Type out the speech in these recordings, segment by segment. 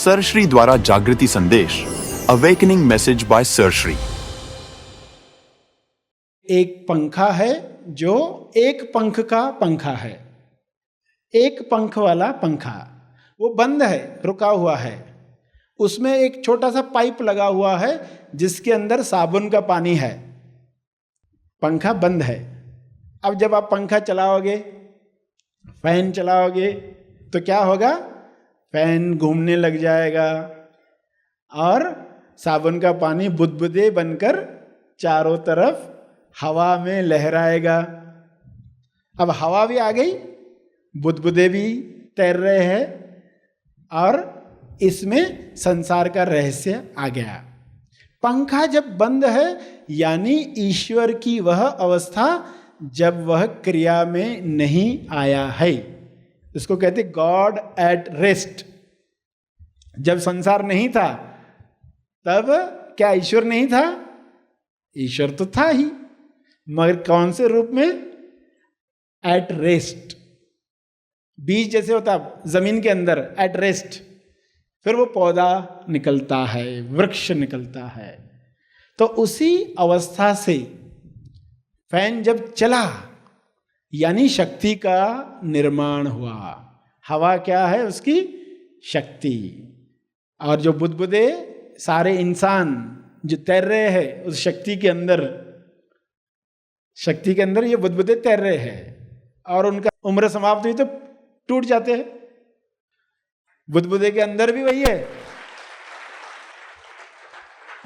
Sir Shri द्वारा जागृति संदेश, awakening message bye sir Shri. एक पंखा है जो एक पंख का पंखा है, एक पंख वाला पंखा, वो बंद है, रुका हुआ है। उसमें एक छोटा सा पाइप लगा हुआ है जिसके अंदर साबुन का पानी है। पंखा बंद है। अब जब आप पंखा चलाओगे, फैन चलाओगे, तो क्या होगा? फैन घूमने लग जाएगा और साबुन का पानी बुदबुदे बनकर चारों तरफ हवा में लहराएगा। अब हवा भी आ गई, बुदबुदे भी तैर रहे हैं और इसमें संसार का रहस्य आ गया। पंखा जब बंद है यानी ईश्वर की वह अवस्था जब वह क्रिया में नहीं आया है, इसको कहते गॉड एट रेस्ट। जब संसार नहीं था तब क्या ईश्वर नहीं था? ईश्वर तो था ही, मगर कौन से रूप में? At rest. बीज जैसे होता जमीन के अंदर, एट रेस्ट, फिर वो पौधा निकलता है, वृक्ष निकलता है। तो उसी अवस्था से फैन जब चला यानी शक्ति का निर्माण हुआ। हवा क्या है? उसकी शक्ति। और जो बुदबुदे सारे इंसान जो तैर रहे हैं उस शक्ति के अंदर, शक्ति के अंदर ये बुदबुदे तैर रहे हैं और उनका उम्र समाप्त हुई तो टूट जाते हैं। बुदबुदे के अंदर भी वही है,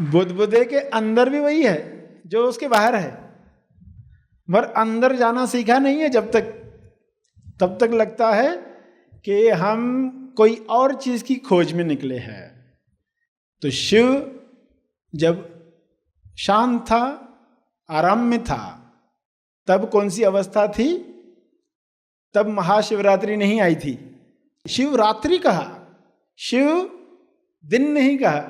बुदबुदे के अंदर भी वही है जो उसके बाहर है, मगर अंदर जाना सीखा नहीं है जब तक। तब तक लगता है कि हम कोई और चीज की खोज में निकले हैं। तो शिव जब शांत था, आराम में था, तब कौन सी अवस्था थी? तब महाशिवरात्रि नहीं आई थी। शिवरात्रि कहा, शिव दिन नहीं कहा,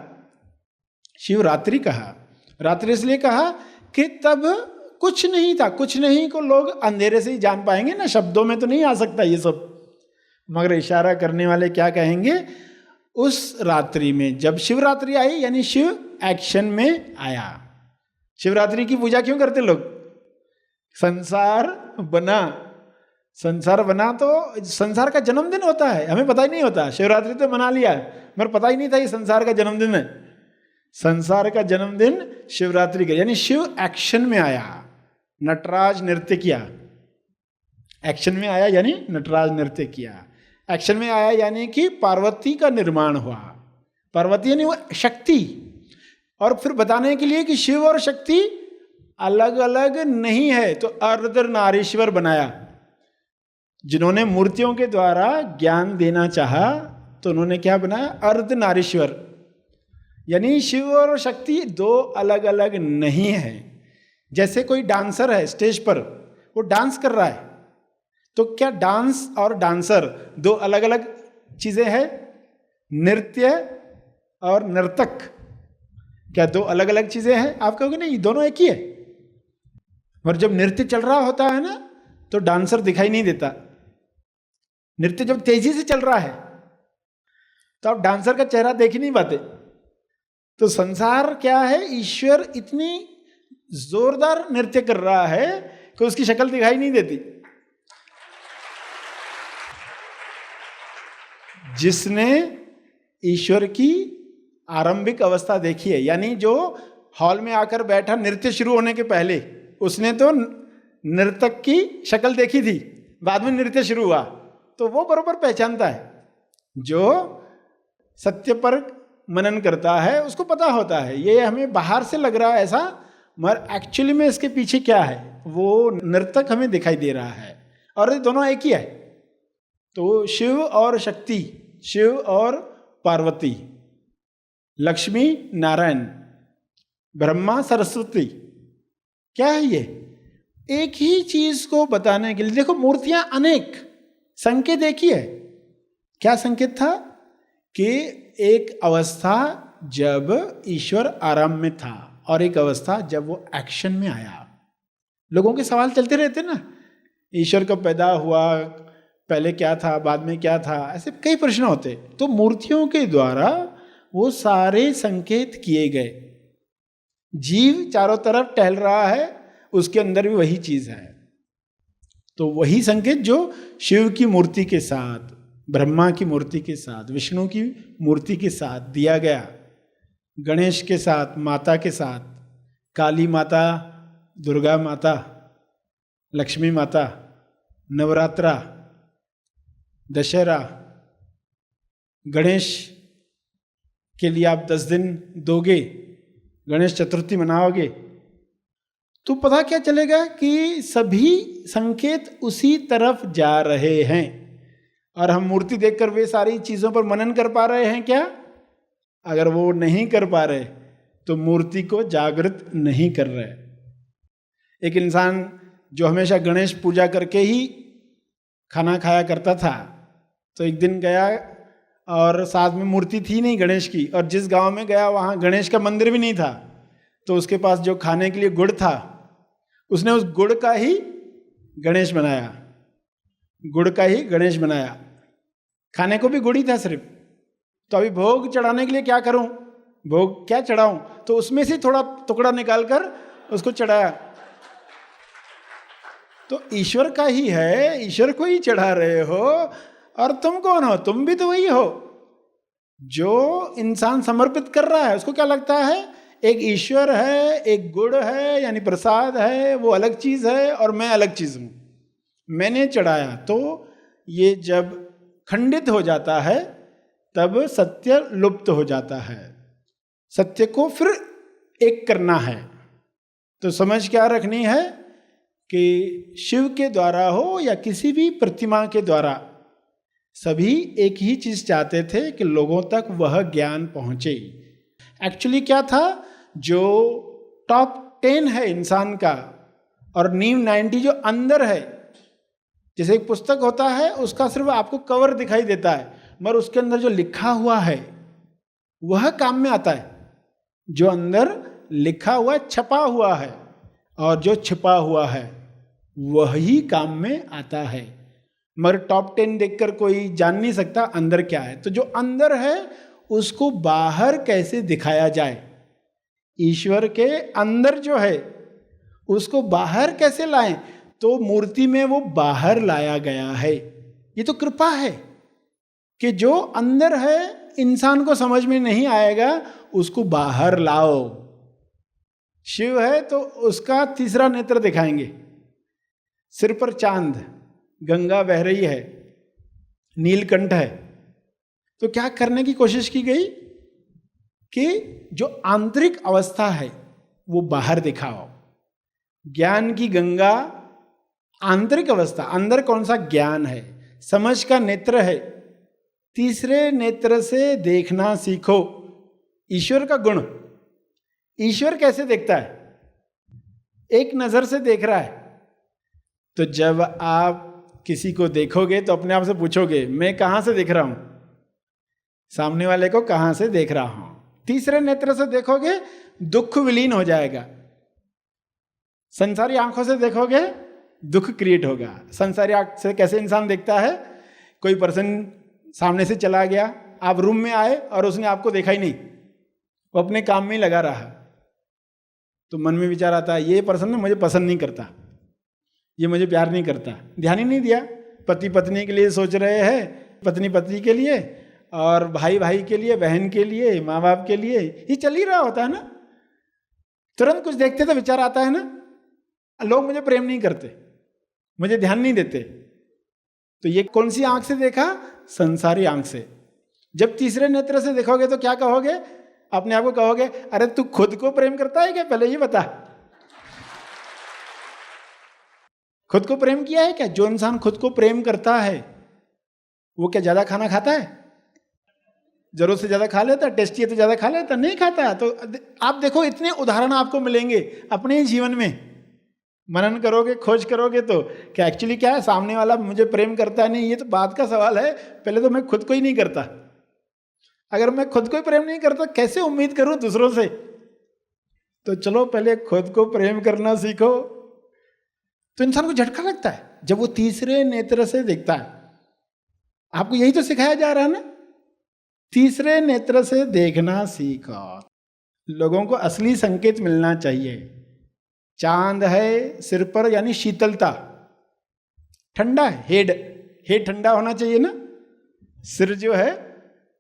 शिवरात्रि कहा। रात्रि इसलिए कहा कि तब कुछ नहीं था। कुछ नहीं को लोग अंधेरे से ही जान पाएंगे ना, शब्दों में तो नहीं आ सकता ये सब, मगर इशारा करने वाले क्या कहेंगे? उस रात्रि में जब शिवरात्रि आई यानी शिव एक्शन में आया। शिवरात्रि की पूजा क्यों करते लोग? संसार बना, संसार बना तो संसार का जन्मदिन होता है, हमें पता ही नहीं होता। शिवरात्रि तो मना लिया मगर पता ही नहीं था ये संसार का जन्मदिन है। संसार का जन्मदिन शिवरात्रि का, यानी शिव एक्शन में आया, नटराज नृत्य किया। एक्शन में आया यानी नटराज नृत्य किया। एक्शन में आया यानी कि पार्वती का निर्माण हुआ। पार्वती यानी वो शक्ति। और फिर बताने के लिए कि शिव और शक्ति अलग अलग नहीं है तो अर्धनारीश्वर बनाया। जिन्होंने मूर्तियों के द्वारा ज्ञान देना चाहा तो उन्होंने क्या बनाया? अर्धनारीश्वर। यानी शिव और शक्ति दो अलग अलग नहीं है। जैसे कोई डांसर है स्टेज पर, वो डांस कर रहा है, तो क्या डांस और डांसर दो अलग अलग चीजें हैं? नृत्य और नर्तक क्या दो अलग अलग चीजें हैं? आप कहोगे नहीं, दोनों एक ही है। मगर जब नृत्य चल रहा होता है ना तो डांसर दिखाई नहीं देता। नृत्य जब तेजी से चल रहा है तो आप डांसर का चेहरा देख ही नहीं पाते। तो संसार क्या है? ईश्वर इतनी जोरदार नृत्य कर रहा है कि उसकी शक्ल दिखाई नहीं देती। जिसने ईश्वर की आरंभिक अवस्था देखी है, यानी जो हॉल में आकर बैठा नृत्य शुरू होने के पहले, उसने तो नर्तक की शक्ल देखी थी, बाद में नृत्य शुरू हुआ, तो वो बरोबर पहचानता है। जो सत्य पर मनन करता है उसको पता होता है ये हमें बाहर से लग रहा है ऐसा, मगर एक्चुअली में इसके पीछे क्या है वो नर्तक हमें दिखाई दे रहा है और ये दोनों एक ही है। तो शिव और शक्ति, शिव और पार्वती, लक्ष्मी नारायण, ब्रह्मा सरस्वती, क्या है ये? एक ही चीज को बताने के लिए। देखो मूर्तियां अनेक, संकेत एक ही है। क्या संकेत था? कि एक अवस्था जब ईश्वर आराम में था और एक अवस्था जब वो एक्शन में आया। लोगों के सवाल चलते रहते ना, ईश्वर कब पैदा हुआ, पहले क्या था, बाद में क्या था, ऐसे कई प्रश्न होते। तो मूर्तियों के द्वारा वो सारे संकेत किए गए। जीव चारों तरफ टहल रहा है, उसके अंदर भी वही चीज है। तो वही संकेत जो शिव की मूर्ति के साथ, ब्रह्मा की मूर्ति के साथ, विष्णु की मूर्ति के साथ दिया गया, गणेश के साथ, माता के साथ, काली माता, दुर्गा माता, लक्ष्मी माता, नवरात्रा, दशहरा, गणेश के लिए आप 10 दिन दोगे, गणेश चतुर्थी मनाओगे, तो पता क्या चलेगा कि सभी संकेत उसी तरफ जा रहे हैं। और हम मूर्ति देखकर वे सारी चीजों पर मनन कर पा रहे हैं क्या? अगर वो नहीं कर पा रहे तो मूर्ति को जागृत नहीं कर रहे। एक इंसान जो हमेशा गणेश पूजा करके ही खाना खाया करता था, तो एक दिन गया और साथ में मूर्ति थी नहीं गणेश की, और जिस गांव में गया वहाँ गणेश का मंदिर भी नहीं था, तो उसके पास जो खाने के लिए गुड़ था, उसने उस गुड़ का ही गणेश बनाया, गुड़ का ही गणेश बनाया। खाने को भी गुड़ ही था सिर्फ। तो अभी भोग चढ़ाने के लिए क्या करूं, भोग क्या चढ़ाऊं, तो उसमें से थोड़ा टुकड़ा निकालकर उसको चढ़ाया। तो ईश्वर का ही है, ईश्वर को ही चढ़ा रहे हो। और तुम कौन हो? तुम भी तो वही हो। जो इंसान समर्पित कर रहा है उसको क्या लगता है, एक ईश्वर है, एक गुड़ है यानी प्रसाद है, वो अलग चीज है और मैं अलग चीज हूं, मैंने चढ़ाया। तो ये जब खंडित हो जाता है तब सत्य लुप्त हो जाता है। सत्य को फिर एक करना है। तो समझ क्या रखनी है कि शिव के द्वारा हो या किसी भी प्रतिमा के द्वारा, सभी एक ही चीज चाहते थे कि लोगों तक वह ज्ञान पहुंचे। एक्चुअली क्या था, जो टॉप 10 है इंसान का और नीम 90 जो अंदर है, जैसे एक पुस्तक होता है उसका सिर्फ आपको कवर दिखाई देता है, मगर उसके अंदर जो लिखा हुआ है वह काम में आता है। जो अंदर लिखा हुआ छपा हुआ है और जो छिपा हुआ है वही काम में आता है। मगर टॉप 10 देखकर कोई जान नहीं सकता अंदर क्या है। तो जो अंदर है उसको बाहर कैसे दिखाया जाए, ईश्वर के अंदर जो है उसको बाहर कैसे लाएं, तो मूर्ति में वो बाहर लाया गया है। ये तो कृपा है कि जो अंदर है इंसान को समझ में नहीं आएगा, उसको बाहर लाओ। शिव है तो उसका तीसरा नेत्र दिखाएंगे, सिर पर चांद, गंगा बह रही है, नीलकंठ है। तो क्या करने की कोशिश की गई कि जो आंतरिक अवस्था है वो बाहर दिखाओ। ज्ञान की गंगा आंतरिक अवस्था, अंदर कौन सा ज्ञान है, समझ का नेत्र है। तीसरे नेत्र से देखना सीखो ईश्वर का गुण। ईश्वर कैसे देखता है? एक नजर से देख रहा है। तो जब आप किसी को देखोगे तो अपने आप से पूछोगे, मैं कहां से देख रहा हूं, सामने वाले को कहां से देख रहा हूं। तीसरे नेत्र से देखोगे, दुख विलीन हो जाएगा। संसारी आंखों से देखोगे, दुख क्रिएट होगा। संसारी आंख से कैसे इंसान देखता है, कोई पर्सन सामने से चला गया, आप रूम में आए और उसने आपको देखा ही नहीं, वो अपने काम में ही लगा रहा, तो मन में विचार आता है, ये पर्सन ना मुझे पसंद नहीं करता, ये मुझे प्यार नहीं करता, ध्यान ही नहीं दिया। पति पत्नी के लिए सोच रहे हैं, पत्नी पति के लिए, और भाई भाई के लिए, बहन के लिए, माँ बाप के लिए, ये चल ही रहा होता है ना। तुरंत कुछ देखते तो विचार आता है ना, लोग मुझे प्रेम नहीं करते, मुझे ध्यान नहीं देते। तो ये कौन सी आंख से देखा? संसारी आंख से। जब तीसरे नेत्र से देखोगे तो क्या कहोगे? अपने आप को कहोगे, अरे तू खुद को प्रेम करता है क्या, पहले ये बता। खुद को प्रेम किया है क्या? जो इंसान खुद को प्रेम करता है वो क्या ज्यादा खाना खाता है? जरूरत से ज्यादा खा लेता? टेस्टी है तो ज्यादा खा लेता? नहीं खाता। तो आप देखो, इतने उदाहरण आपको मिलेंगे अपने ही जीवन में। मनन करोगे, खोज करोगे तो क्या एक्चुअली क्या है, सामने वाला मुझे प्रेम करता है नहीं, ये तो बात का सवाल है। पहले तो मैं खुद को ही नहीं करता। अगर मैं खुद को ही प्रेम नहीं करता, कैसे उम्मीद करूं दूसरों से? तो चलो पहले खुद को प्रेम करना सीखो। तो इंसान को झटका लगता है जब वो तीसरे नेत्र से देखता है। आपको यही तो सिखाया जा रहा है ना। तीसरे नेत्र से देखना सीखो। लोगों को असली संकेत मिलना चाहिए। चांद है सिर पर यानी शीतलता, ठंडा है, हेड ठंडा होना चाहिए ना, सिर जो है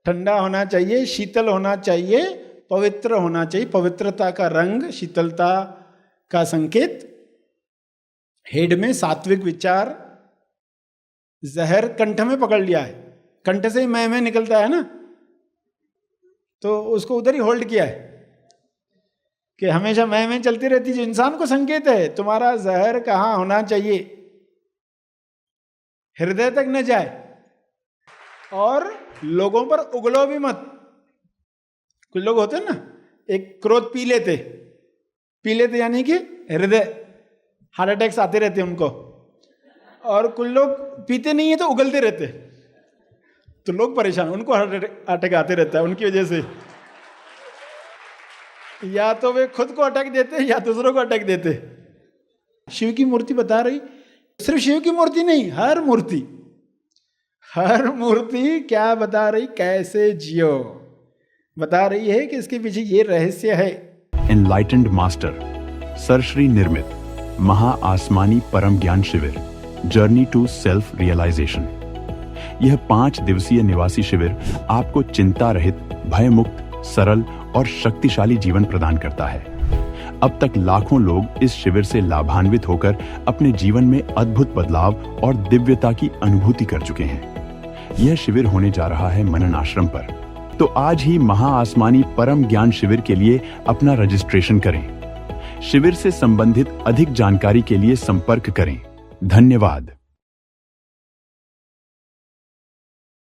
ठंडा होना चाहिए, शीतल होना चाहिए, पवित्र होना चाहिए। पवित्रता का रंग, शीतलता का संकेत। हेड में सात्विक विचार। जहर कंठ में पकड़ लिया है, कंठ से ही मैं निकलता है ना, तो उसको उधर ही होल्ड किया है कि हमेशा मैं चलती रहती, जो इंसान को संकेत है तुम्हारा जहर कहाँ होना चाहिए, हृदय तक न जाए। और लोगों पर उगलो भी मत। कुछ लोग होते हैं ना, एक क्रोध पी लेते यानी कि हृदय, हार्ट अटैक्स आते रहते हैं उनको। और कुछ लोग पीते नहीं है तो उगलते रहते, तो लोग परेशान, उनको हार्ट अटैक आते रहता है उनकी वजह से। या तो वे खुद को अटैक देते या दूसरों को अटैक देते। शिव की मूर्ति बता रही, सिर्फ शिव की मूर्ति नहीं, हर मूर्ति क्या बता रही, कैसे जियो, बता रही है कि इसके पीछे ये रहस्य है। एनलाइटेंड मास्टर सर श्री निर्मित महा आसमानी परम ज्ञान शिविर जर्नी टू सेल्फ रियलाइजेशन। यह 5 दिवसीय निवासी शिविर आपको चिंता रहित, भयमुक्त, सरल और शक्तिशाली जीवन प्रदान करता है। अब तक लाखों लोग इस शिविर से लाभान्वित होकर अपने जीवन में अद्भुत बदलाव और दिव्यता की अनुभूति कर चुके हैं। यह शिविर होने जा रहा है मनन आश्रम पर, तो आज ही महा आसमानी परम ज्ञान शिविर के लिए अपना रजिस्ट्रेशन करें। शिविर से संबंधित अधिक जानकारी के लिए संपर्क करें। धन्यवाद।